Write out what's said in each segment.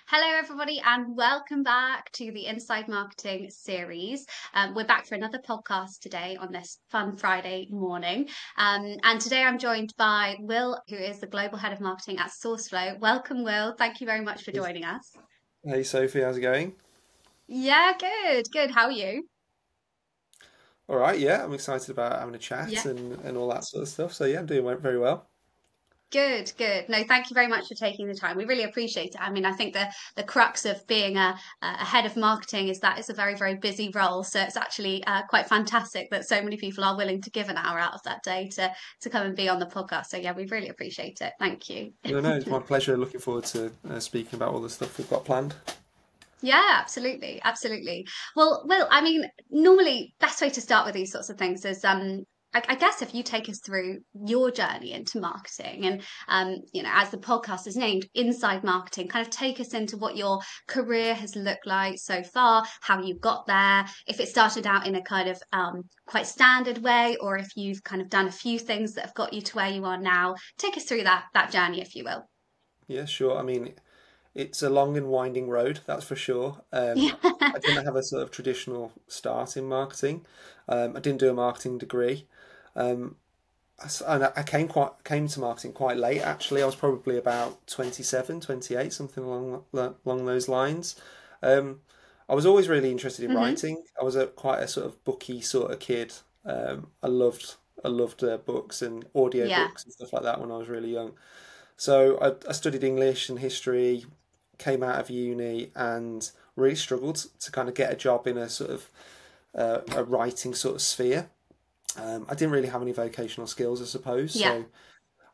Hello, everybody, and welcome back to the Inside Marketing series. We're back for another podcast today on this fun Friday morning. And today I'm joined by Will, who is the Global Head of Marketing at SourceFlow. Welcome, Will. Thank you very much for joining us. Hey Sophie, how's it going? Yeah, good, good. How are you? All right, yeah, I'm excited about having a Yeah. chat and all that sort of stuff. So yeah, I'm doing very well. Good, good. No, thank you very much for taking the time. We really appreciate it. I mean, I think the crux of being a head of marketing is that it's a very, very busy role. So it's actually quite fantastic that so many people are willing to give an hour out of that day to come and be on the podcast. So yeah, we really appreciate it. Thank you. No, it's my pleasure. Looking forward to speaking about all the stuff we've got planned. Yeah, absolutely, absolutely. Well, Will, I mean, normally best way to start with these sorts of things is I guess if you take us through your journey into marketing and as the podcast is named, Inside Marketing, kind of take us into what your career has looked like so far, how you got there, if it started out in a kind of quite standard way, or if you've kind of done a few things that have got you to where you are now. Take us through that journey, if you will. Yeah, sure. I mean, it's a long and winding road, that's for sure. Yeah. I didn't have a sort of traditional start in marketing. I didn't do a marketing degree. Um, and I came to marketing quite late actually. I was probably about 27, 28, something along those lines. Um, I was always really interested in Hmm. writing. I was quite a sort of booky sort of kid. I loved books and audio Yeah. books and stuff like that when I was really young. So I studied English and history, came out of uni and really struggled to kind of get a job in a sort of a writing sort of sphere. I didn't really have any vocational skills, I suppose. Yeah.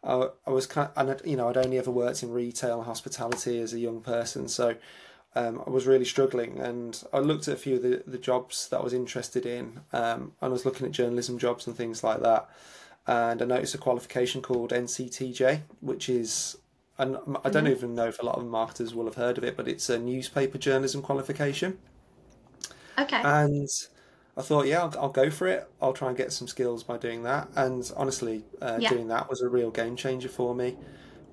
So I was kind of, and I'd only ever worked in retail and hospitality as a young person, so I was really struggling. And I looked at a few of the jobs that I was interested in, and I was looking at journalism jobs and things like that. And I noticed a qualification called NCTJ, which is, and I don't Hmm. even know if a lot of marketers will have heard of it, but it's a newspaper journalism qualification. Okay. And I thought, yeah, I'll go for it. I'll try and get some skills by doing that. And honestly, Yeah. doing that was a real game changer for me.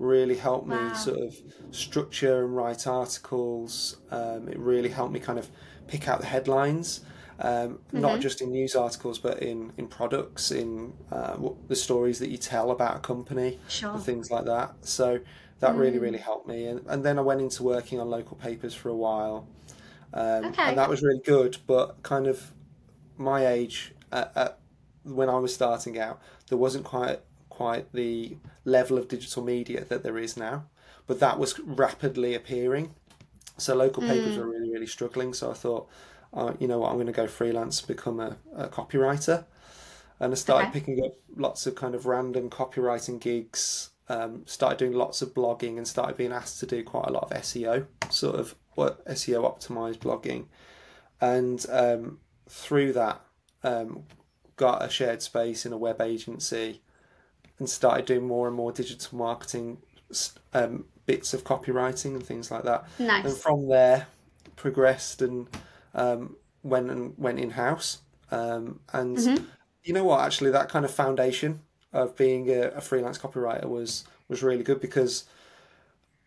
Really helped me Wow. sort of structure and write articles. It really helped me kind of pick out the headlines, not Hmm. just in news articles, but in products, in the stories that you tell about a company and Sure. things like that. So that really Mm. helped me. And then I went into working on local papers for a while. And Okay. that was really good, but kind of my age when I was starting out, there wasn't quite the level of digital media that there is now, but that was rapidly appearing. So local papers were Mm. really struggling. So I thought, you know what, I'm going to go freelance and become a copywriter. And I started Okay. picking up lots of kind of random copywriting gigs. Started doing lots of blogging and started being asked to do quite a lot of SEO, sort of what SEO optimized blogging. And through that, um, got a shared space in a web agency and started doing more and more digital marketing bits of copywriting and things like that. And Nice. from there, progressed and went in house. And Hmm. you know what? Actually, that kind of foundation of being a freelance copywriter was really good because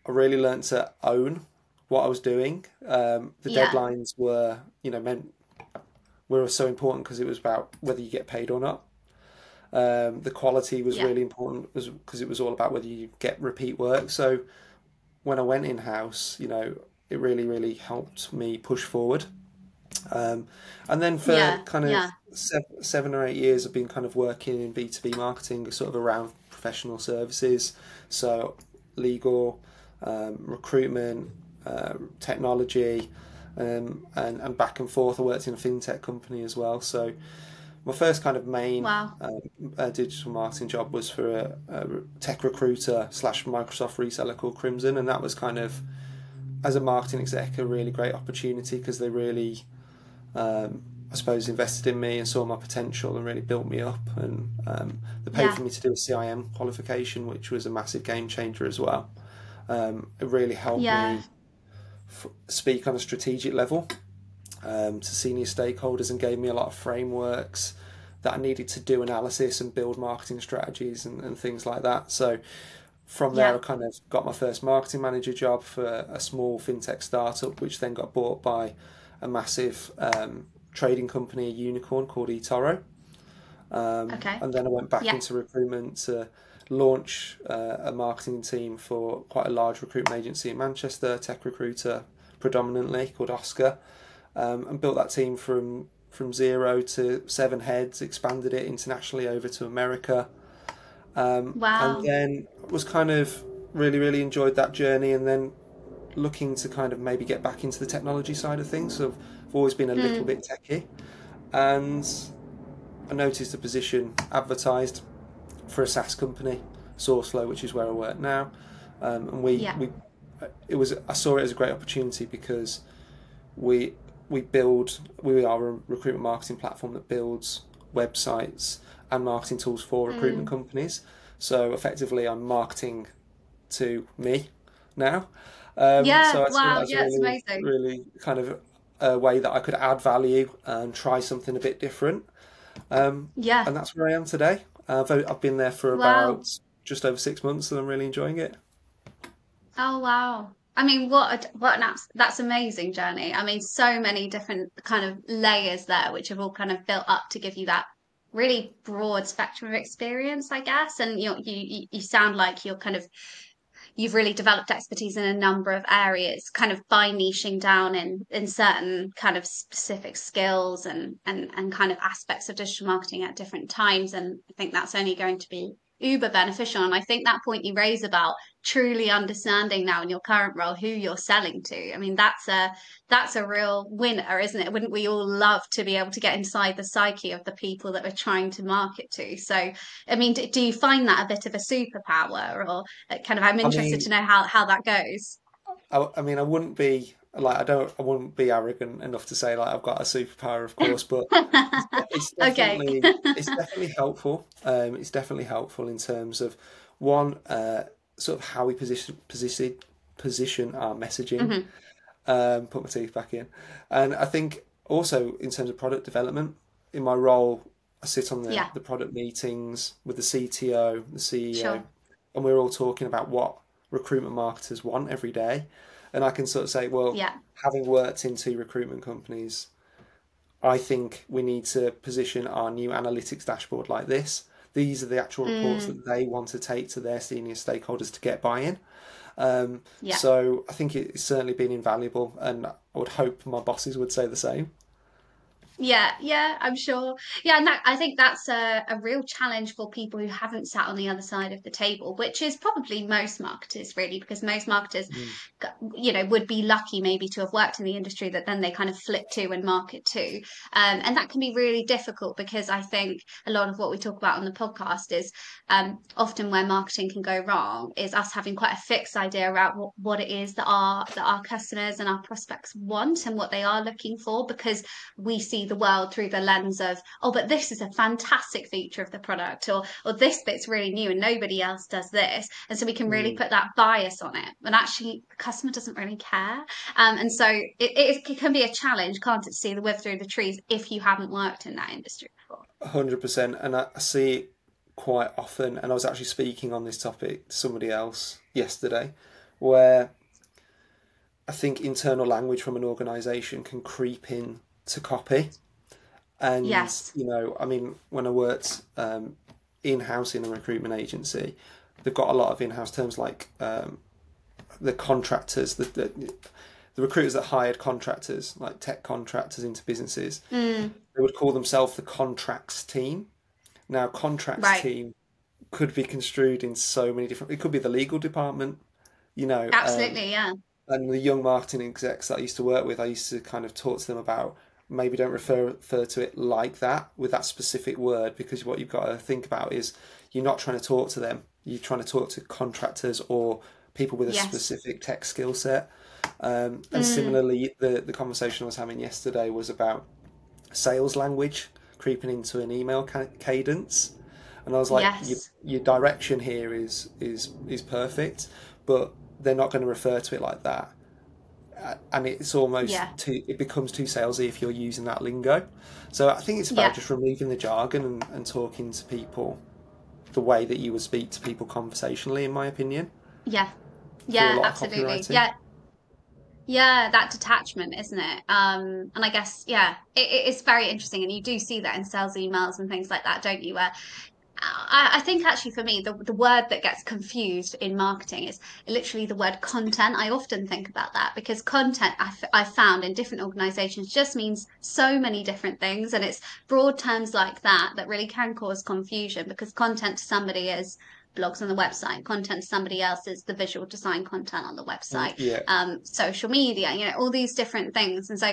I really learned to own what I was doing. The Yeah. deadlines meant were so important because it was about whether you get paid or not. The quality was Yeah. really important was because it was all about whether you get repeat work. So when I went in house, it really helped me push forward. Um, and then for Yeah. kind of Yeah. 7 or 8 years, I've been kind of working in B2B marketing, sort of around professional services, so legal, recruitment, technology, and back and forth. I worked in a fintech company as well. So my first kind of main Wow. digital marketing job was for a tech recruiter slash Microsoft reseller called Crimson, and that was kind of as a marketing exec a really great opportunity because they really I suppose invested in me and saw my potential and really built me up. And they paid Yeah. for me to do a CIM qualification, which was a massive game changer as well. It really helped Yeah. me speak on a strategic level to senior stakeholders and gave me a lot of frameworks that I needed to do analysis and build marketing strategies and things like that. So From there, Yeah. I kind of got my first marketing manager job for a small fintech startup, which then got bought by a massive trading company, a unicorn called eToro. Okay. And then I went back Yeah. into recruitment to launch a marketing team for quite a large recruitment agency in Manchester, tech recruiter predominantly, called Oscar, and built that team from 0 to 7 heads, expanded it internationally over to America, and Wow. then was kind of really enjoyed that journey, and then looking to kind of maybe get back into the technology side of things. So I've always been a little Mm. bit techy, and I noticed a position advertised for a SaaS company, SourceFlow, which is where I work now. And Yeah. I saw it as a great opportunity because we we are a recruitment marketing platform that builds websites and marketing tools for recruitment Mm. companies. So effectively, I'm marketing to me now. Yeah. So I saw Wow. that as a Yeah, it's amazing. really kind of a way that I could add value and try something a bit different. Yeah. And that's where I am today. I've been there for Wow. about just over 6 months, and I'm really enjoying it. Oh wow. I mean, what an that's amazing journey. I mean, so many different kind of layers there, which have all kind of built up to give you that really broad spectrum of experience, I guess. And you sound like you've really developed expertise in a number of areas, kind of by niching down in certain kind of specific skills and kind of aspects of digital marketing at different times. And I think that's only going to be uber beneficial. And I think that point you raise about truly understanding now in your current role who you're selling to. I mean, that's a real winner, isn't it? Wouldn't we all love to be able to get inside the psyche of the people that we're trying to market to? So, I mean, do you find that a bit of a superpower, or kind of? I'm I interested to mean, know how that goes. I mean, I wouldn't be like I wouldn't be arrogant enough to say like I've got a superpower, of course, but Okay. it's definitely helpful. It's definitely helpful in terms of one, sort of how we position our messaging. Hmm. Put my teeth back in, and I think also in terms of product development. In my role, I sit on Yeah, the product meetings with the CTO, the CEO, sure. and we're all talking about what recruitment marketers want every day. And I can sort of say, well, Yeah. having worked in 2 recruitment companies, I think we need to position our new analytics dashboard like this. These are the actual reports Mm, that they want to take to their senior stakeholders to get buy-in. yeah. So I think it's certainly been invaluable, and I would hope my bosses would say the same. Yeah, yeah, I'm sure. Yeah, and that I think that's a real challenge for people who haven't sat on the other side of the table, which is probably most marketers, really, because most marketers, Mm. would be lucky maybe to have worked in the industry that then they kind of flip to and market to. And that can be really difficult because I think a lot of what we talk about on the podcast is often where marketing can go wrong is us having quite a fixed idea about what it is that our customers and our prospects want and what they are looking for, because we see the world through the lens of, oh, but this is a fantastic feature of the product, or this bit's really new and nobody else does this. And so we can really Mm. put that bias on it. And actually, the customer doesn't really care. And so it can be a challenge, can't it, to see the wood through the trees if you haven't worked in that industry before. 100%, and I see it quite often. And I was actually speaking on this topic to somebody else yesterday, where I think internal language from an organisation can creep in to copy. And Yes. I mean, when I worked in-house in a recruitment agency, they've got a lot of in-house terms like the contractors, the recruiters that hired contractors, like tech contractors into businesses. Mm, They would call themselves the contracts team. Now, contracts right. team could be construed in so many different. It could be the legal department, you know, um, Absolutely. Yeah. and the young marketing execs that I used to work with. I used to kind of talk to them about maybe don't refer to it like that with that specific word, because what you've got to think about is you're not trying to talk to them. You're trying to talk to contractors or people with a Yes. specific tech skill set. And Mm, similarly, the conversation I was having yesterday was about sales language creeping into an email cadence, and I was like, yes. your direction here is perfect, but they're not going to refer to it like that, and it's almost Yeah. too it becomes too salesy if you're using that lingo. So I think it's about Yeah. just removing the jargon and talking to people the way that you would speak to people conversationally, in my opinion, Yeah. through a Yeah, lot of absolutely. copywriting. Yeah. Yeah, that detachment, isn't it? And I guess, yeah, it is very interesting. And you do see that in sales emails and things like that, don't you? Where I think actually for me, the word that gets confused in marketing is literally the word content. I often think about that because content I've found in different organizations just means so many different things. And it's broad terms like that that really can cause confusion because content to somebody is blogs on the website, content to somebody else is the visual design content on the website, Yeah, social media, all these different things. And so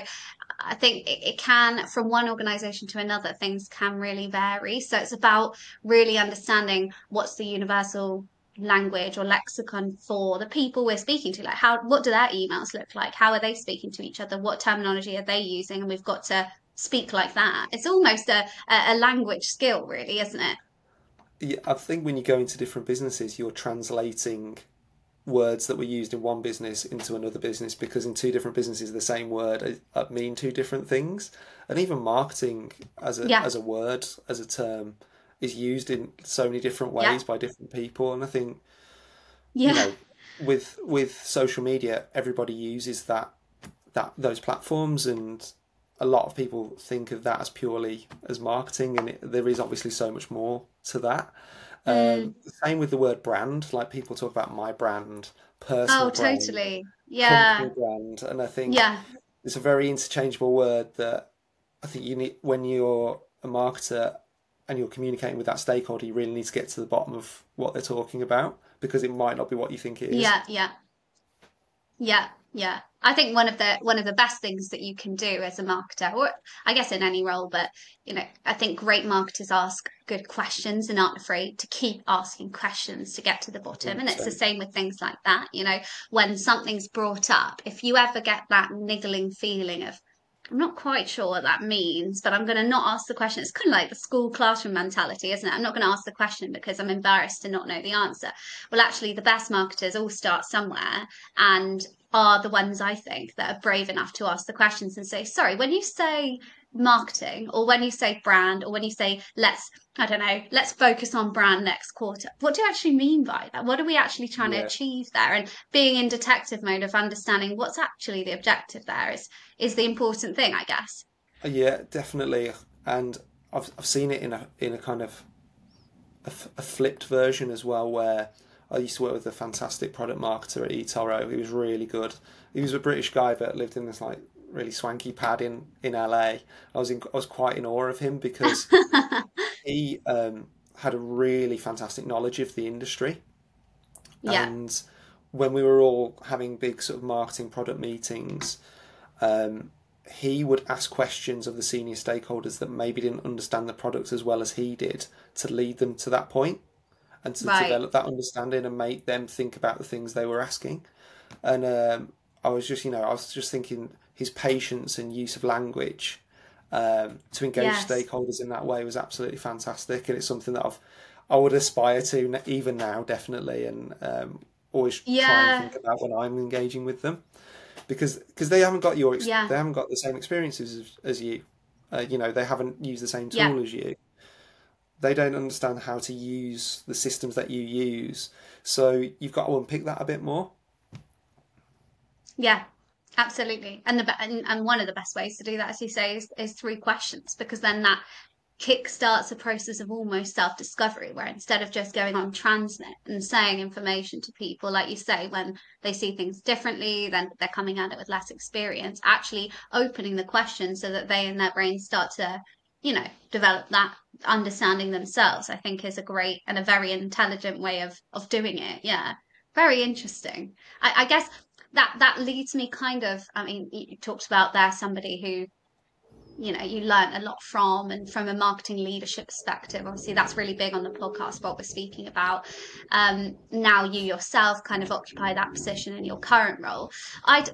I think it can, from one organization to another, things can really vary. So it's about really understanding what's the universal language or lexicon for the people we're speaking to. Like, what do their emails look like? How are they speaking to each other? What terminology are they using? And we've got to speak like that. It's almost a language skill, really, isn't it? yeah. I think when you go into different businesses, you're translating words that were used in one business into another business because in two different businesses the same word mean two different things, and even marketing Yeah, as a word, as a term, is used in so many different yeah, ways by different people. And I think, you yeah. know, with social media, everybody uses those platforms, and a lot of people think of that as purely as marketing, and there is obviously so much more to that. Mm. Same with the word brand. Like people talk about my brand, Oh, personal brand, totally. company Yeah, brand, and I think yeah. it's a very interchangeable word that I think you need when you're a marketer and you're communicating with that stakeholder. You really need to get to the bottom of what they're talking about because it might not be what you think it is. Yeah, yeah. Yeah, yeah. I think one of the best things that you can do as a marketer, or I guess in any role, but I think great marketers ask good questions and aren't afraid to keep asking questions to get to the bottom. And it's the 100%. same with things like that. When something's brought up, if you ever get that niggling feeling of I'm not quite sure what that means, but I'm going to not ask the question. It's kind of like the school classroom mentality, isn't it? I'm not going to ask the question because I'm embarrassed to not know the answer. Well, actually, the best marketers all start somewhere and are the ones I think that are brave enough to ask the questions and say, sorry, when you say marketing or when you say brand or when you say I don't know, let's focus on brand next quarter, what do you actually mean by that? What are we actually trying to Yeah, achieve there? And being in detective mode of understanding what's actually the objective there is the important thing, I guess. yeah, definitely. And I've seen it in a kind of a flipped version as well, where I used to work with a fantastic product marketer at eToro. He was really good. He was a British guy but lived in this like really swanky pad in LA. I was quite in awe of him because he had a really fantastic knowledge of the industry. Yeah, And when we were all having big sort of marketing product meetings, um, he would ask questions of the senior stakeholders that maybe didn't understand the products as well as he did to lead them to that point and to right. develop that understanding and make them think about the things they were asking. And I was just thinking his patience and use of language to engage Yes. stakeholders in that way was absolutely fantastic, and it's something that I would aspire to even now, definitely, and always try and Yeah. think about when I'm engaging with them because they haven't got Yeah. they haven't got the same experiences as you. They haven't used the same Yeah. tool as you. They don't understand how to use the systems that you use. So you've got to unpick that a bit more. Yeah. Absolutely. And one of the best ways to do that, as you say, is through questions, because then that kickstarts a process of almost self-discovery where instead of just going on transmit and saying information to people, like you say, when they see things differently, then they're coming at it with less experience, actually opening the question so that they in their brains start to, develop that understanding themselves, I think is a great and a very intelligent way of doing it. Yeah. Very interesting. I guess that leads me kind of, I mean, you talked about there somebody who you learn a lot from, and from a marketing leadership perspective, obviously that's really big on the podcast, what we're speaking about. Now you yourself kind of occupy that position in your current role. I'd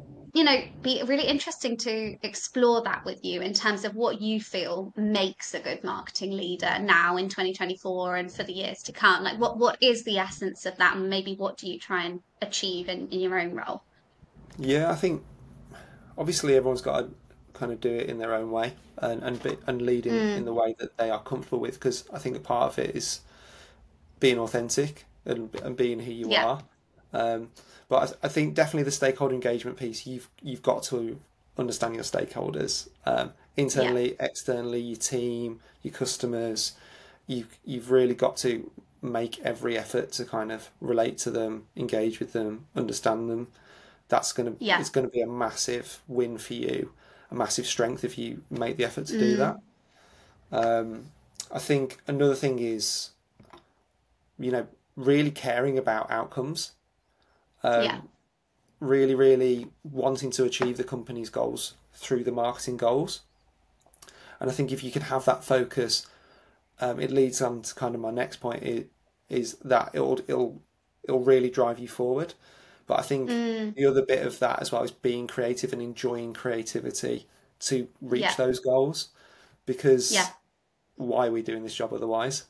be really interesting to explore that with you in terms of what you feel makes a good marketing leader now in 2024 and for the years to come. Like what is the essence of that, and maybe what do you try and achieve in your own role? Yeah, I think obviously everyone's got to kind of do it in their own way and lead in Mm, the way that they are comfortable with because I think a part of it is being authentic and being who you Yeah. are. But I think definitely the stakeholder engagement piece, you've got to understand your stakeholders, Yeah. internally, externally, your team, your customers. You've really got to make every effort to kind of relate to them, engage with them, understand them. Yeah. It's gonna be a massive win for you, a massive strength if you make the effort to do that. Mm, I think another thing is, really caring about outcomes, yeah. really, really wanting to achieve the company's goals through the marketing goals. And I think if you can have that focus, it leads on to kind of my next point is that it'll really drive you forward. But I think Mm, the other bit of that as well is being creative and enjoying creativity to reach yeah. those goals. Yeah. Because why are we doing this job otherwise?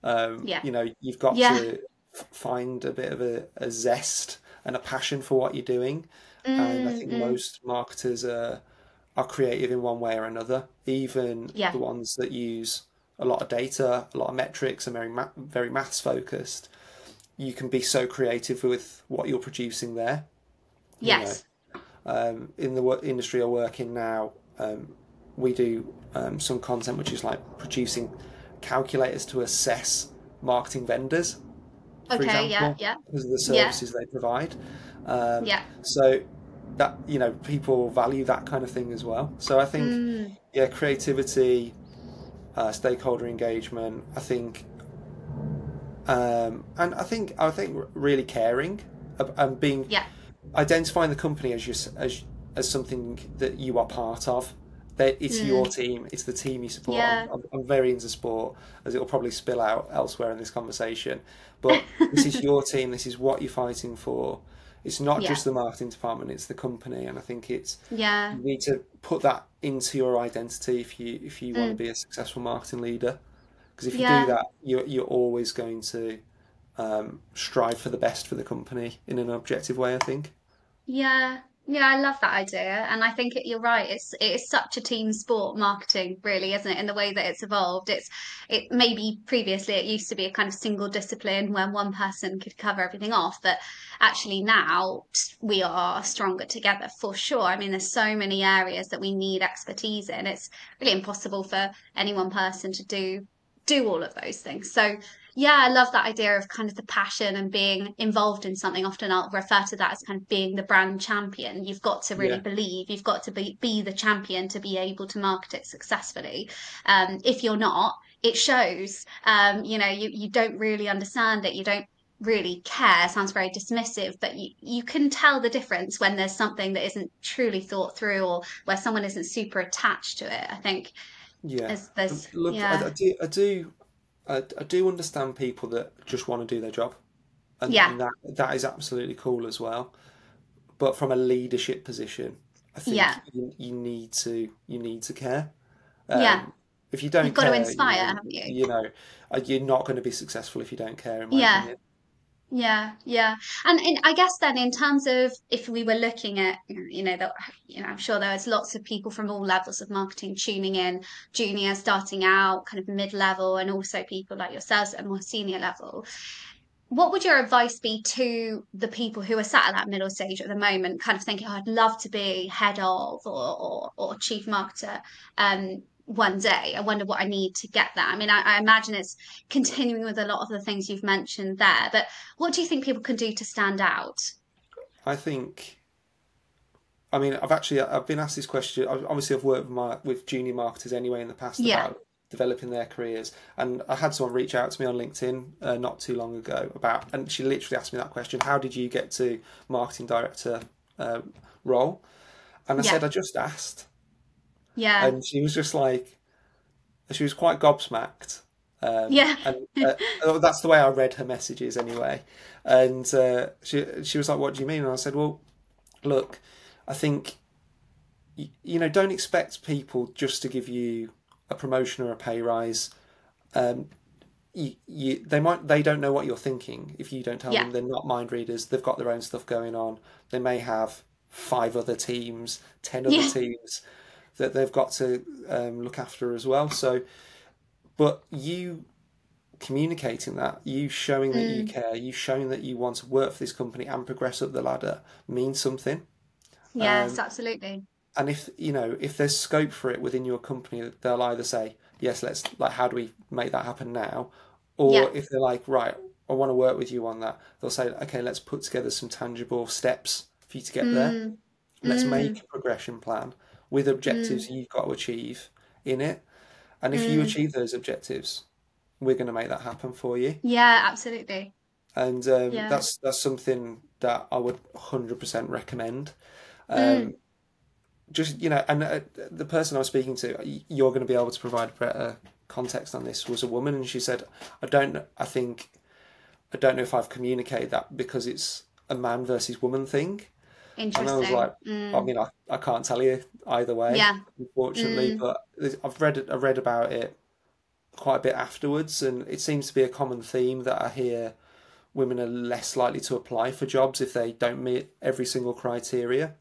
Yeah. You've got Yeah. to find a bit of a zest and a passion for what you're doing. And I think Mm. most marketers are creative in one way or another. Even Yeah. the ones that use a lot of data, a lot of metrics, and very maths focused. You can be so creative with what you're producing there. You know, Yes. in the industry I work in now, we do some content which is like producing calculators to assess marketing vendors, for Okay. Yeah. example, Yeah. because of the Yeah. services they provide. Um, Yeah. so that people value that kind of thing as well. So I think, Mm. yeah, creativity, stakeholder engagement. I think, and I think really caring and being Yeah. identifying the company as as something that you are part of. That it's your Mm. team, it's the team you support. Yeah. I'm very into sport, as it will probably spill out elsewhere in this conversation. But this is your team. This is what you're fighting for. It's not Yeah. just the marketing department; it's the company. And I think Yeah. you need to put that into your identity if you want to Mm. be a successful marketing leader. Because if you do Yeah. that, you're always going to strive for the best for the company in an objective way, I think. Yeah, yeah, I love that idea, and I think you're right. It is such a team sport, marketing, really, isn't it? In the way that it's evolved, it maybe previously it used to be a kind of single discipline when one person could cover everything off, but actually now we are stronger together for sure. I mean, there's so many areas that we need expertise in. It's really impossible for any one person to do all of those things. So yeah, I love that idea of kind of the passion and being involved in something. Often I'll refer to that as kind of being the brand champion. You've got to really Yeah, believe, you've got to be the champion to be able to market it successfully. If you're not, it shows. You don't really understand it. You don't really care. Sounds very dismissive, but you can tell the difference when there's something that isn't truly thought through or where someone isn't super attached to it. I think yeah. there's Look, yeah. I do understand people that just want to do their job, and Yeah. that is absolutely cool as well. But from a leadership position, I Yeah. think you need to care. Yeah. Um, if you You've don't got to care, inspire, haven't you? you're not going to be successful if you don't care, in my Yeah, opinion. yeah, yeah. And I guess then in terms of if we were looking at, I'm sure there was lots of people from all levels of marketing tuning in, junior starting out, kind of mid-level, and also people like yourselves at a more senior level. What would your advice be to the people who are sat at that middle stage at the moment, kind of thinking, oh, I'd love to be head of or chief marketer one day. I wonder what I need to get there. I mean, I imagine it's continuing with a lot of the things you've mentioned there, but what do you think people can do to stand out? I think. I mean, I've been asked this question. Obviously, I've worked with junior marketers anyway in the past Yeah, about developing their careers, and I had someone reach out to me on LinkedIn not too long ago and she literally asked me that question: How did you get to marketing director role? And I yeah, said I just asked, yeah, and she was just like, she was quite gobsmacked. yeah, And that's the way I read her messages anyway. And she was like, "What do you mean?" And I said, "Well, look, I think don't expect people just to give you a promotion or a pay rise. Um, they don't know what you're thinking if you don't tell yeah, them. They're not mind readers. They've got their own stuff going on. They may have 5 other teams, 10 other yeah, teams that they've got to look after as well. So, but you communicating that, you showing that you Mm. care, you showing that you want to work for this company and progress up the ladder means something. Yes, Um, absolutely. and if you know if there's scope for it within your company, they'll either say yes, let's like how do we make that happen now, Yeah. or if they're like right, I want to work with you on that, they'll say okay, let's put together some tangible steps for you to get there. Mm. Let's make Mm. a progression plan with objectives Mm. you've got to achieve in it. And if you Mm. achieve those objectives, we're going to make that happen for you. Yeah, absolutely. And Yeah. that's something that I would 100% recommend. Mm. Um, just and the person I was speaking to, you're going to be able to provide better context on this, was a woman, and she said, I don't know if I've communicated that because it's a man versus woman thing." And I was Interesting. like, I Mm. mean, I can't tell you either way, Yeah. unfortunately, Mm. but I read about it quite a bit afterwards, and it seems to be a common theme that I hear women are less likely to apply for jobs if they don't meet every single criteria.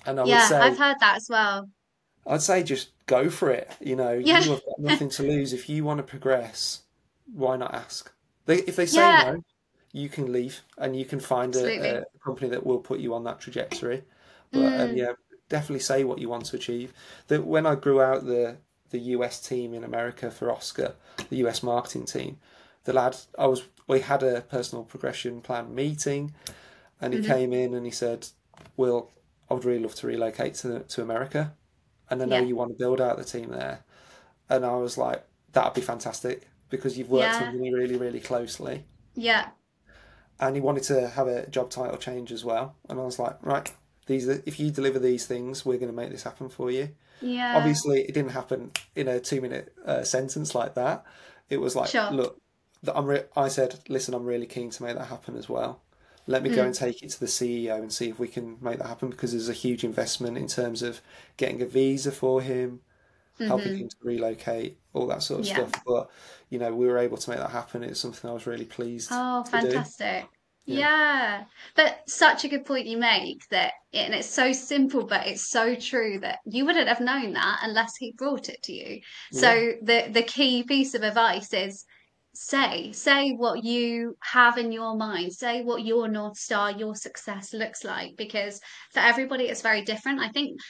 And Yeah, I've heard that as well. I'd say just go for it. Yeah. You have got nothing to lose. If you want to progress, why not ask? If they say Yeah, no, you can leave and you can find absolutely. a company that will put you on that trajectory. But Mm. yeah, definitely say what you want to achieve. That when I grew out the US team in America for Oscar, the US marketing team, the lad we had a personal progression plan meeting, and he Hmm. came in and he said, "Will, I would really love to relocate to America, and I know Yeah. you want to build out the team there." And I was like, "That'd be fantastic because you've worked Yeah. with me really, really closely." Yeah. And he wanted to have a job title change as well. And I was like, "Right, if you deliver these things, we're going to make this happen for you." Yeah. Obviously, it didn't happen in a 2 minute sentence like that. It was like, Sure. "Look, I said, listen, I'm really keen to make that happen as well. Let me go and Mm. take it to the CEO and see if we can make that happen because there's a huge investment in terms of getting a visa for him, helping Hmm. him to relocate, all that sort of Yeah. stuff." But we were able to make that happen. It's something I was really pleased Oh, to do. fantastic. Yeah, Yeah. But such a good point you make that, and it's so simple, but it's so true that you wouldn't have known that unless he brought it to you. yeah, So the key piece of advice is say what you have in your mind, say what your North Star, your success looks like, because for everybody it's very different. I think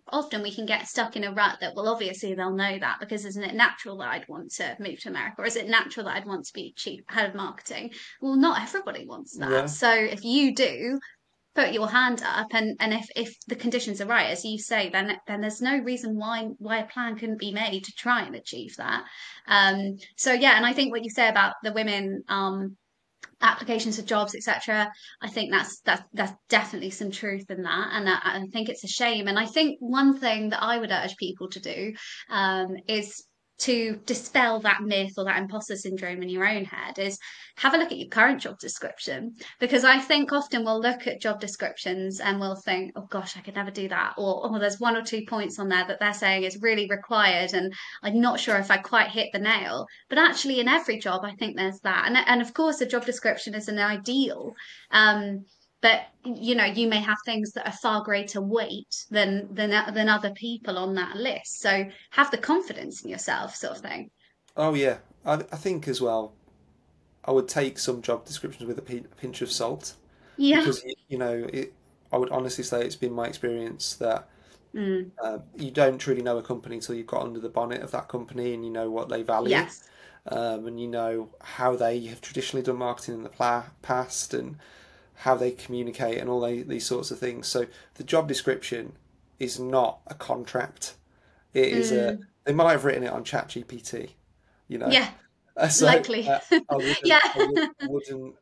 often we can get stuck in a rut that, well, obviously they'll know that because isn't it natural that I'd want to move to America, or is it natural that I'd want to be chief head of marketing? Well, not everybody wants that. yeah. So if you do, put your hand up, and if the conditions are right, as you say, then there's no reason why a plan couldn't be made to try and achieve that. So yeah, and I think what you say about the women applications for jobs, etc. I think that's definitely some truth in that, and I think it's a shame. And I think one thing that I would urge people to do is to dispel that myth or that imposter syndrome in your own head is have a look at your current job description, because I think often we'll look at job descriptions and we'll think, oh gosh, I could never do that, or oh, there's one or two points on there that they're saying is really required and I'm not sure if I quite hit the nail. But actually, in every job, I think there's that. And of course, a job description is an ideal. Um, but you may have things that are far greater weight than other people on that list. So have the confidence in yourself, sort of thing. Oh yeah. I think as well. I would take some job descriptions with a pinch of salt Yeah. because I would honestly say it's been my experience that Mm. you don't truly know a company until you've got under the bonnet of that company and you know what they value, Yes. and you know how they have traditionally done marketing in the past and how they communicate and these sorts of things. So the job description is not a contract. It is a Mm. they might have written it on ChatGPT, you know. Yeah. So Likely. Yeah. I wouldn't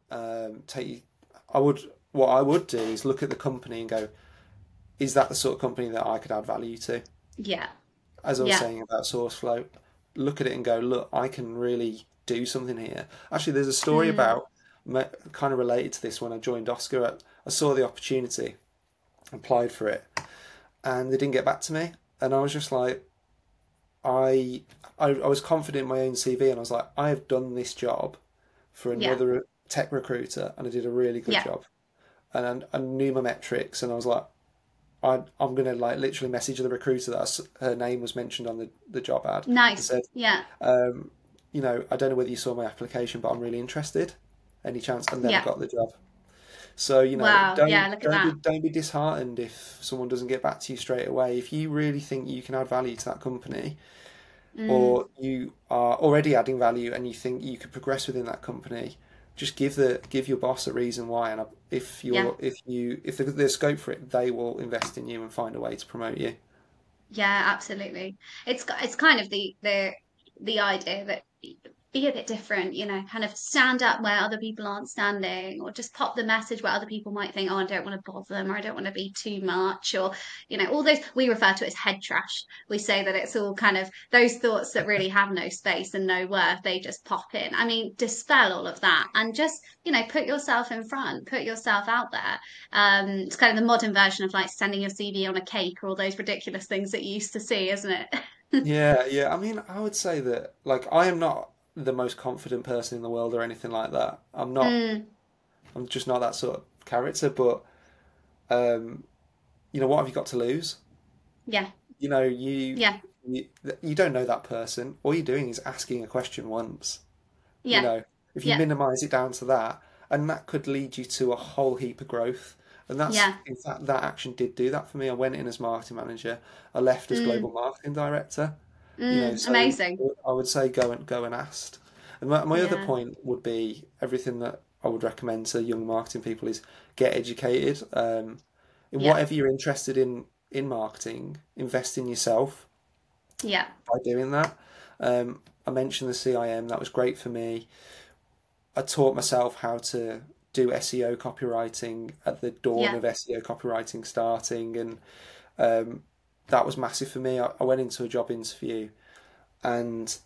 take. I would. What I would do is look at the company and go, is that the sort of company that I could add value to? Yeah. As I was Yeah. saying about SourceFlow, look at it and go, look, I can really do something here. Actually, there's a story Mm. about kind of related to this when I joined Oscar. I saw the opportunity, applied for it, and they didn't get back to me, and I was just like, I was confident in my own CV, and I was like, I have done this job for Yeah. another tech recruiter, and I did a really good Yeah. job. And I knew my metrics, and I was like, I'm gonna like literally message the recruiter that her name was mentioned on the job ad and Nice. said, Yeah. um, I don't know whether you saw my application, but I'm really interested. Any chance? And then I Yeah. got the job. So, Wow. don't Yeah, look at don't be that. don't be disheartened if someone doesn't get back to you straight away. If you really think you can add value to that company, Mm, or you are already adding value and you think you could progress within that company, just give your boss a reason why. And yeah. if there's scope for it, they will invest in you and find a way to promote you. Yeah, absolutely. It's kind of the idea that be a bit different, kind of stand up where other people aren't standing, or just pop the message where other people might think, oh, I don't want to bother them, or I don't want to be too much, or all those we refer to it as head trash. We say that it's all kind of those thoughts that really have no space and no worth, they just pop in. I mean, dispel all of that and just, put yourself in front, put yourself out there. It's kind of the modern version of like sending your CV on a cake or all those ridiculous things that you used to see, isn't it? Yeah, yeah. I mean, I would say that like I am not the most confident person in the world or anything like that. I'm not. Mm, I'm just not that sort of character. But um, what have you got to lose? yeah, You know, you yeah, you you don't know that person. All you're doing is asking a question once. You yeah, know, if you yeah, minimize it down to that, and that could lead you to a whole heap of growth. And that's, yeah. in fact, that action did do that for me. I went in as marketing manager. I left as global Mm, marketing director. So amazing. I would say go and ask. And my other Yeah, point would be everything that I would recommend to young marketing people is get educated. In yeah, whatever you're interested in marketing, invest in yourself yeah, by doing that. I mentioned the CIM, that was great for me. I taught myself how to do SEO copywriting at the dawn yeah, of SEO copywriting starting, and um, that was massive for me. I went into a job interview, and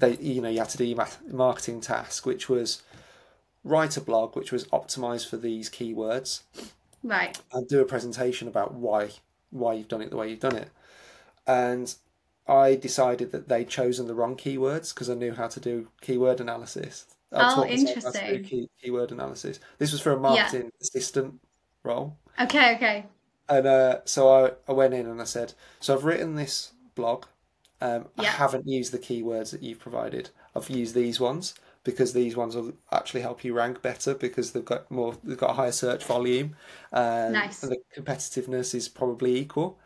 you had to do your marketing task, which was write a blog, which was optimized for these keywords, right. and do a presentation about why you've done it the way you've done it. And I decided that they'd chosen the wrong keywords because I knew how to do keyword analysis. I Oh, taught myself how to do interesting. keyword analysis. This was for a Yeah. marketing assistant role. Okay, okay. And so I went in and I said, so I've written this blog. I Yeah, haven't used the keywords that you've provided. I've used these ones because these ones will actually help you rank better because they've got a higher search volume, and nice. the competitiveness is probably equal.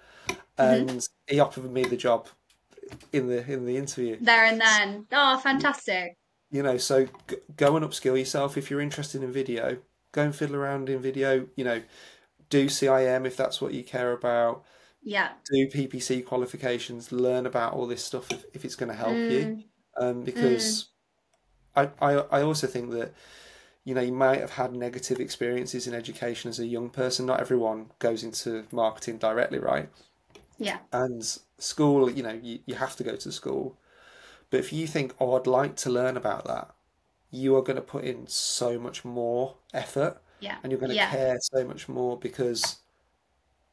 Hmm. And he offered me the job in the interview. There and then. Oh, fantastic. So go and upskill yourself if you're interested in video. Go and fiddle around in video. Do CIM if that's what you care about. Yeah. Do PPC qualifications. Learn about all this stuff if it's going to help you. Mm, mm, Because I also think that you might have had negative experiences in education as a young person. Not everyone goes into marketing directly, right? yeah, And school, you have to go to school. But if you think, oh, I'd like to learn about that, you are going to put in so much more effort yeah, and you're going to yeah, care so much more because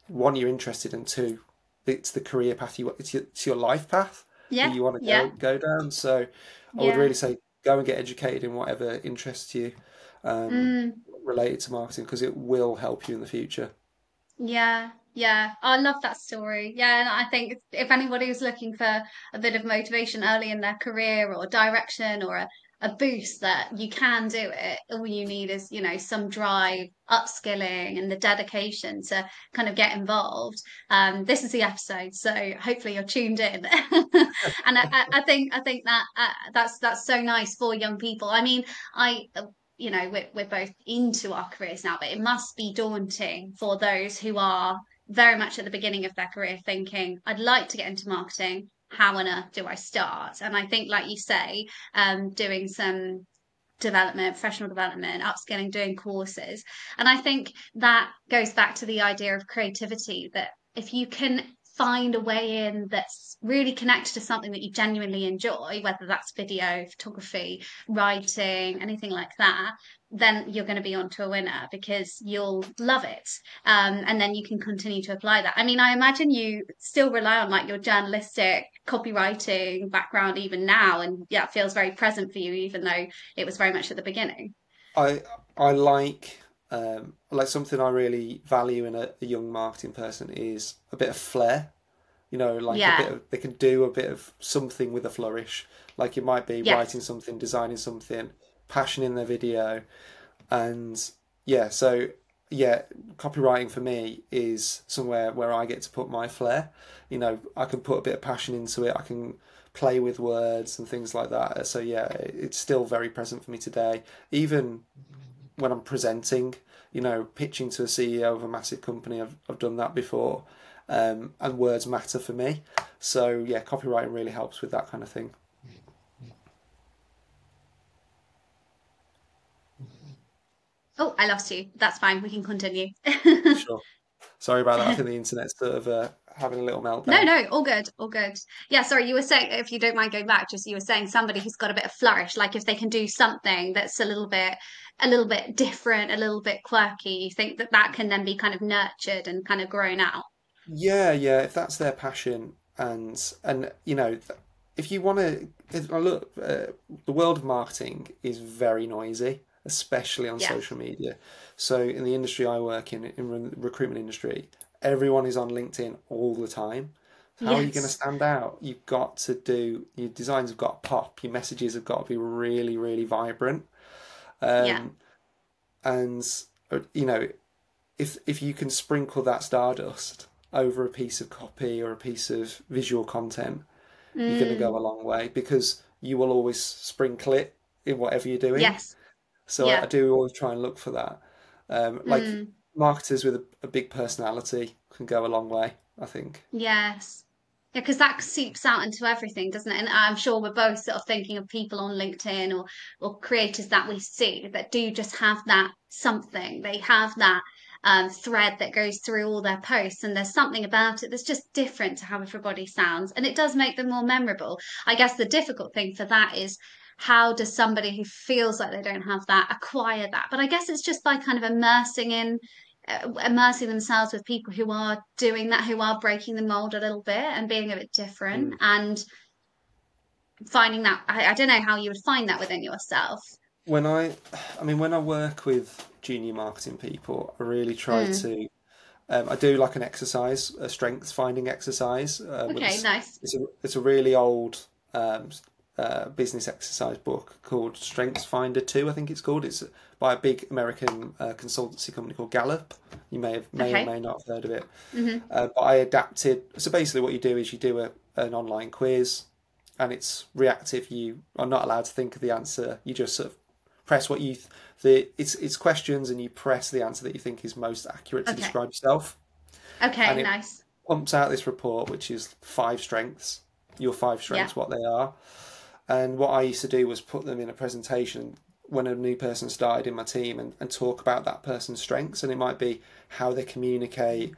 one, you're interested, and two, it's the career path it's your life path that yeah, you want to yeah, go down. So I would yeah. really say go and get educated in whatever interests you um, Mm. related to marketing because it will help you in the future. Yeah, yeah. I love that story. Yeah, and I think if anybody is looking for a bit of motivation early in their career or direction or a boost that you can do it, all you need is, some drive, upskilling and the dedication to kind of get involved. This is the episode, so hopefully you're tuned in. And I think that that's so nice for young people. I mean, I we're both into our careers now, but it must be daunting for those who are very much at the beginning of their career thinking, I'd like to get into marketing. How on earth do I start? And I think, like you say, doing some development, professional development, upskilling, doing courses. And I think that goes back to the idea of creativity that if you can find a way in that's really connected to something that you genuinely enjoy, whether that's video, photography, writing, anything like that, then you're going to be onto a winner because you'll love it. And then you can continue to apply that. I mean, I imagine you still rely on like your journalistic copywriting background even now, and yeah, it feels very present for you, even though it was very much at the beginning. I I like something I really value in a young marketing person is a bit of flair. like Yeah. they can do a bit of something with a flourish. Like it might be writing Yes. something, designing something, passion in their video. And yeah, so yeah, copywriting for me is somewhere where I get to put my flair. I can put a bit of passion into it. I can play with words and things like that. So yeah, it's still very present for me today. Even when I'm presenting, pitching to a CEO of a massive company, I've done that before. And words matter for me. So yeah, copywriting really helps with that kind of thing. Oh, I lost you. That's fine. We can continue. Sure. Sorry about that. I think the internet's sort of having a little No, meltdown. no, all good, all good. Yeah, sorry, you were saying, if you don't mind going back, just you were saying somebody who's got a bit of flourish, like if they can do something that's a little bit different, a little bit quirky, you think that that can then be kind of nurtured and kind of grown out. Yeah, yeah. If that's their passion, and if you want to look, the world of marketing is very noisy, especially on Yeah. social media. So in the industry I work in the recruitment industry, everyone is on LinkedIn all the time. How are you going to Yes. stand out? You've got to do your designs have got to pop. Your messages have got to be really, really vibrant. Yeah. Um, and you know, if you can sprinkle that stardust over a piece of copy or a piece of visual content, you're going to go Mm. a long way because you will always sprinkle it in whatever you're doing. Yes. So I Yeah. do always try and look for that. Like Mm. marketers with a big personality can go a long way, I think. Yes. Yeah, because that seeps out into everything, doesn't it? And I'm sure we're both sort of thinking of people on LinkedIn or creators that we see that do just have that something. They have that thread that goes through all their posts, and there's something about it that's just different to how everybody sounds, and it does make them more memorable. I guess the difficult thing for that is how does somebody who feels like they don't have that acquire that? But I guess it's just by kind of immersing themselves with people who are doing that, who are breaking the mold a little bit and being a bit different Mm. and finding that. I don't know how you would find that within yourself. When when I work with junior marketing people, I really try Mm. to. I do like an exercise, a strengths finding exercise. With Okay, this, nice. it's a really old business exercise book called Strengths Finder 2, I think it's called. It's by a big American consultancy company called Gallup. You may or Okay. may not have heard of it. Hmm. But I adapted. So basically, what you do is you do an online quiz, and it's reactive. You are not allowed to think of the answer. You just sort of press what you it's questions, and you press the answer that you think is most accurate to Okay. describe yourself, Okay, and it nice. pumps out this report, which is five strengths. Your five Yeah. strengths, what they are. And what I used to do was put them in a presentation when a new person started in my team and talk about that person's strengths. And it might be how they communicate.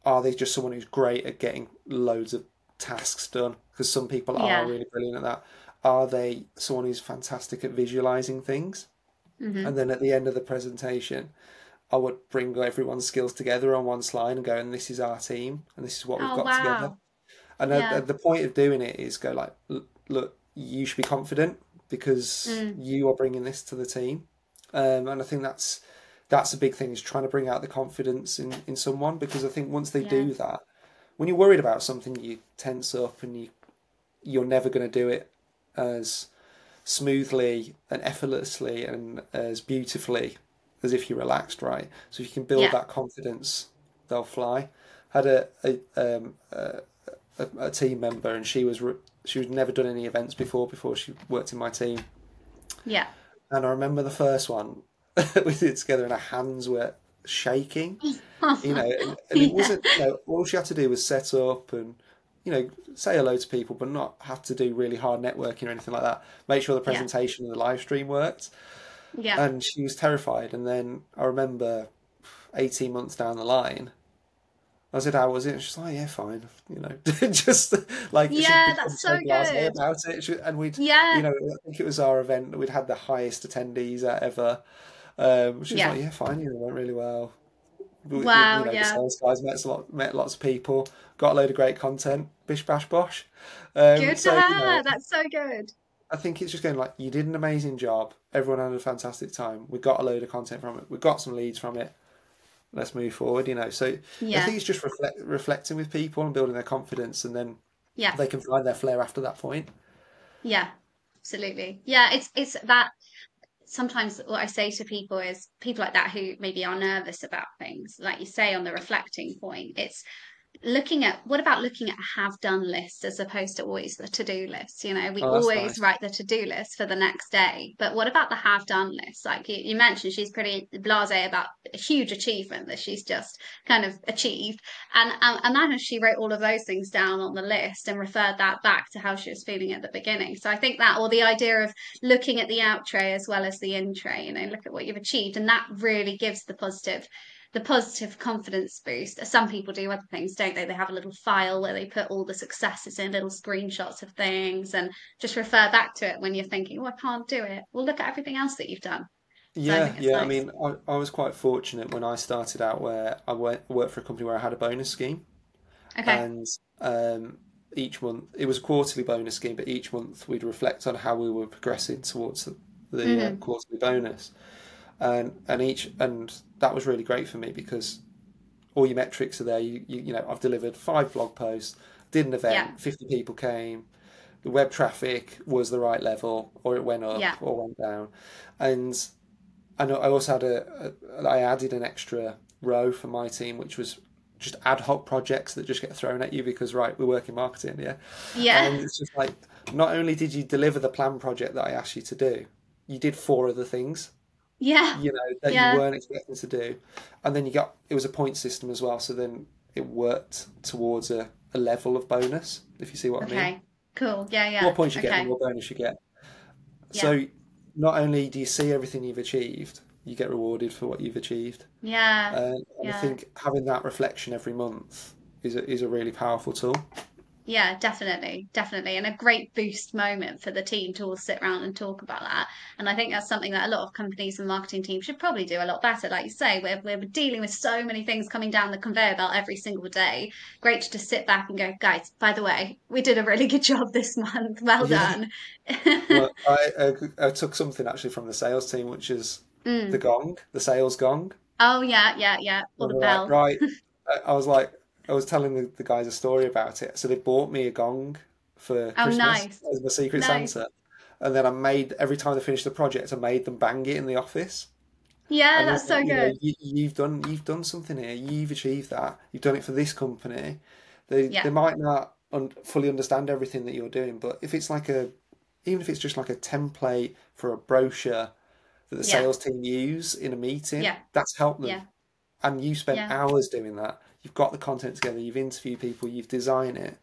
Are they just someone who's great at getting loads of tasks done? Because some people are Yeah. really brilliant at that. Are they someone who's fantastic at visualizing things? And Hmm. then at the end of the presentation, I would bring everyone's skills together on one slide and go, and this is our team, and this is what we've Oh, got together. wow. And Yeah. the point of doing it is go like, look, you should be confident because Mm. you are bringing this to the team. And I think that's a big thing is trying to bring out the confidence in someone because I think once they Yeah. do that, when you're worried about something, you tense up and you're never going to do it as smoothly and effortlessly and as beautifully as if you're relaxed, right? So if you can build Yeah. that confidence, they'll fly. Had a team member, and she was never done any events before she worked in my team. Yeah. And I remember the first one we did together, and our hands were shaking. And it Yeah. wasn't. All she had to do was set up and say hello to people, but not have to do really hard networking or anything like that. Make sure the Yeah. presentation and the live stream worked. Yeah. And she was terrified. And then I remember 18 months down the line, I said, "How was it?" And she's like, "Yeah, fine." Just like she'd Yeah, become that's so so blasé good. about it. And Yeah. I think it was our event that we'd had the highest attendees ever. She was Yeah. like, "Yeah, fine. It went really well." Wow. The Yeah. sales guys met lots of people, got a load of great content, bish bash bosh. Good for So her. That's so good. I think it's just going like you did an amazing job. Everyone had a fantastic time. We got a load of content from it. We got some leads from it. let's move forward, you know. So I Yeah. think it's just reflecting with people and building their confidence, and then Yeah. they can find their flair after that point. Yeah. Absolutely. Yeah, it's that sometimes what I say to people is people like that who maybe are nervous about things, like you say on the reflecting point, it's looking at what about looking at a have done list as opposed to always the to-do list. You know, we Oh, that's always nice. write the to-do list for the next day, but what about the have done list? Like you mentioned, she's pretty blasé about a huge achievement that she's just kind of achieved, and then she wrote all of those things down on the list and referred that back to how she was feeling at the beginning. So I think that, or the idea of looking at the out tray as well as the in tray, you know, look at what you've achieved, and that really gives the positive confidence boost. Some people do other things, don't they? They have a little file where they put all the successes in, little screenshots of things, and just refer back to it when you're thinking, oh, I can't do it. Well, look at everything else that you've done. So I Yeah, think it's yeah. I nice. mean, I was quite fortunate when I started out where worked for a company where I had a bonus scheme, Okay. and each month it was a quarterly bonus scheme, but each month we'd reflect on how we were progressing towards the Hmm. quarterly bonus, and that was really great for me because all your metrics are there. You know, I've delivered 5 blog posts, did an Yeah. event, 50 people came, the web traffic was the right level, or it went up Yeah. or went down, and I know I also had I added an extra row for my team, which was just ad hoc projects that just get thrown at you because right, we work in marketing, yeah, Yeah. and it's just like not only did you deliver the planned project that I asked you to do, you did 4 other things, Yeah. you know, that you Yeah. weren't expecting to do, and then it was a point system as well, so then it worked towards a level of bonus, if you see what I mean. Okay. Cool. Yeah. The Yeah. more points you get, the Okay. more bonus you get. Yeah. So not only do you see everything you've achieved, you get rewarded for what you've achieved. Yeah. And I Yeah. think having that reflection every month is a really powerful tool. Yeah, definitely, definitely. And a great boost moment for the team to all sit around and talk about that. And I think that's something that a lot of companies and marketing teams should probably do a lot better. Like you say, we're dealing with so many things coming down the conveyor belt every single day. Great to just sit back and go, guys, by the way, we did a really good job this month. Well Yeah. done. Well, I took something actually from the sales team, which is the Mm. gong, the sales gong. Oh, yeah, yeah, yeah. Or And the they're like, bell. right. I was like, I was telling the guys a story about it. So they bought me a gong for Oh, Christmas nice. as my secret Nice. Santa. And then every time they finished the project, I made them bang it in the office. Yeah, And it's that's like, so you know, good. you've done something here. You've achieved that. You've done it for this company. They Yeah, might not fully understand everything that you're doing, but if it's like even if it's just like a template for a brochure that the yeah, sales team use in a meeting, yeah, that's helped them. yeah, And you spent yeah. hours doing that. You've got the content together. You've interviewed people. You've designed it.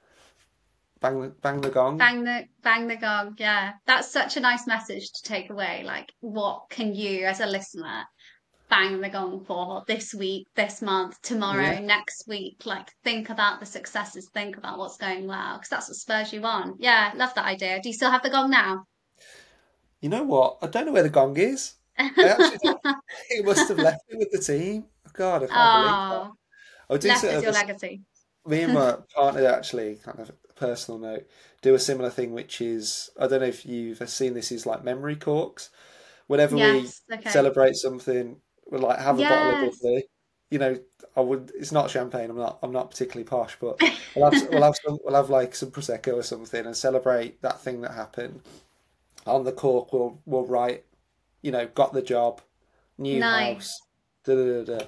Bang the gong. Bang the gong. Yeah. That's such a nice message to take away. Like, what can you as a listener bang the gong for this week, this month, Yeah. tomorrow, next week? Like, think about the successes, think about what's going well, because that's what spurs you on. Yeah, love that idea. Do you still have the gong now? You know what? I don't know where the gong is. I actually don't. It must have left it with the team. God, I can't believe that. Oh, I'll do left sort as of your legacy. me and my partner actually, kind of a personal note, do a similar thing, which is I don't know if you've seen this, is like memory corks. Whenever we Yes. Okay. celebrate something, we'll like have a bottle of Yes. bubbly. You know, I would. It's not champagne. I'm not particularly posh, but we'll have like some prosecco or something and celebrate that thing that happened. On the cork, we'll write, got the job, new house, Nice. da da da da.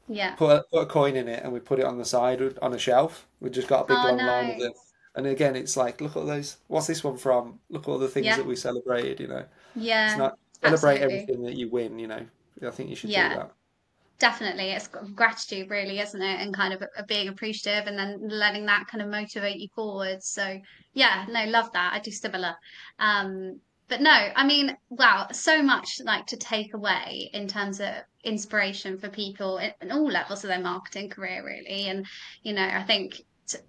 Yeah. Put a coin in it, and we put it on the side on a shelf. We just got a big Oh, long line of them. nice. And again, it's like, look at those. What's this one from? Look at all the things Yeah. that we celebrated. It's Yeah. not celebrate Absolutely. everything that you win. I think you should do Yeah. that. Definitely, it's gratitude, really, isn't it? And kind of being appreciative, and then letting that kind of motivate you forward. So, yeah, no, love that. I do similar. But no, I mean, wow, so much like to take away in terms of inspiration for people in all levels of their marketing career, really. And I think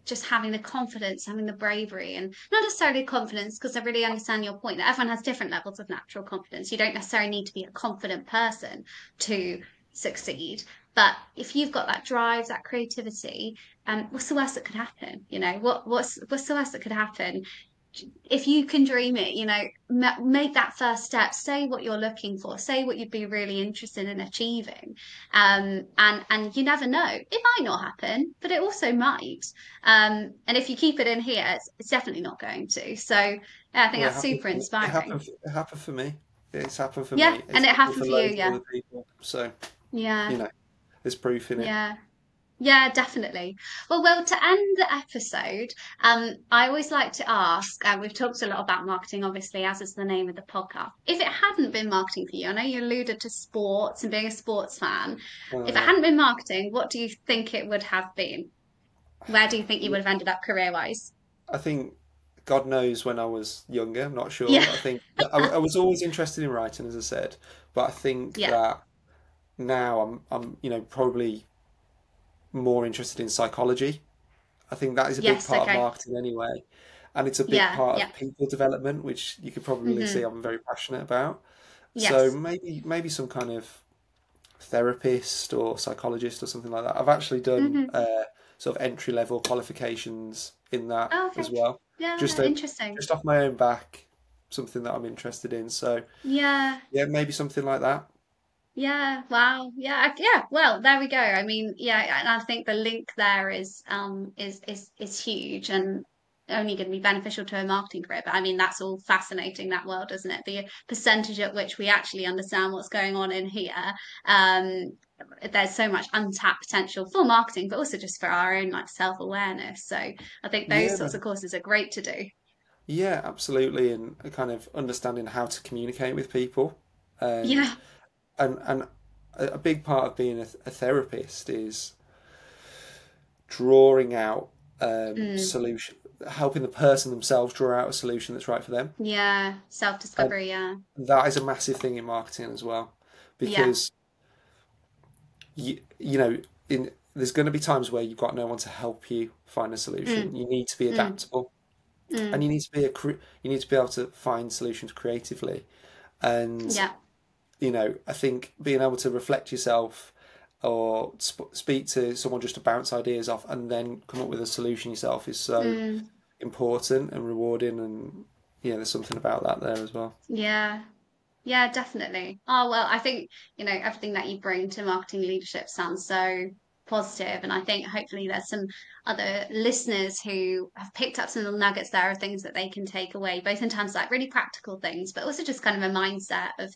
just having the confidence, having the bravery, and not necessarily confidence, because I really understand your point that everyone has different levels of natural confidence. You don't necessarily need to be a confident person to succeed. But if you've got that drive, that creativity, what's the worst that could happen? What's the worst that could happen? if you can dream it, make that first step, say what you're looking for, say what you'd be really interested in achieving. And you never know, it might not happen, but it also might. And if you keep it in here, it's definitely not going to. So yeah, I think Well, that's super it inspiring. happened. It happened for me. It's happened for Yeah, me. and It's it happened happened for for you, loads of yeah. other people. So, Yeah, you know, there's proof in it. yeah. Yeah, definitely. Well, to end the episode, I always like to ask, and we've talked a lot about marketing, obviously, as is the name of the podcast. If it hadn't been marketing for you, I know you alluded to sports and being a sports fan. Oh If it yeah. hadn't been marketing, what do you think it would have been? Where do you think you would have ended up career-wise? I think God knows when I was younger. I'm not Yeah, sure. I think I was always interested in writing, as I said, but I think yeah, that now I'm probably more interested in psychology. I think that is a big yes, part of okay, marketing anyway, and it's a big yeah, part yeah, of people development, which you could probably see hmm I'm very passionate about. So yes, maybe some kind of therapist or psychologist or something like that. I've actually done hmm sort of entry level qualifications in that Oh, as okay, well, just yeah, to, interesting. just off my own back, something that I'm interested in. So Yeah, yeah, maybe something like that. yeah, wow. Yeah, yeah. Well, there we go. I mean, yeah, and I think the link there is huge and only going to be beneficial to a marketing career. But I mean, that's all fascinating, that world, isn't it? The percentage at which we actually understand what's going on in here. Um, there's so much untapped potential for marketing, but also just for our own like self-awareness. So I think those Yeah, sorts of courses are great to do. yeah, absolutely, and kind of understanding how to communicate with people, and Yeah. and a big part of being a therapist is drawing out Mm. solution, helping the person themselves draw out a solution that's right for them. Yeah. And Self-discovery. Yeah. that is a massive thing in marketing as well, Yeah. because you know in there's going to be times where you've got no one to help you find a solution. Mm. You need to be Mm. adaptable, and Mm. you need to be able to find solutions creatively. And Yeah. I think being able to reflect yourself or speak to someone just to bounce ideas off and then come up with a solution yourself is so Mm. important and rewarding. And there's something about that there as well. Yeah. Yeah, definitely. Oh, well, I think, everything that you bring to marketing leadership sounds so positive, and I think hopefully there's some other listeners who have picked up some little nuggets there of things that they can take away, both in terms of like really practical things, but also just kind of a mindset of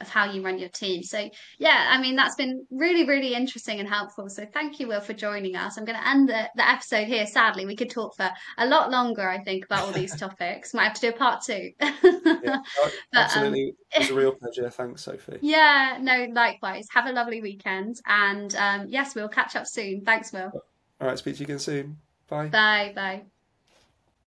how you run your team. So yeah, I mean that's been really, really interesting and helpful. So thank you, Will, for joining us. I'm going to end the episode here. Sadly, we could talk for a lot longer, I think, about all these topics. Might have to do a part two. Yeah, But absolutely. It was a real pleasure. Thanks, Sophie. yeah, no, likewise. Have a lovely weekend. And yes, we'll catch up soon. Thanks, Will. All right, speak to you again soon. Bye. Bye. Bye.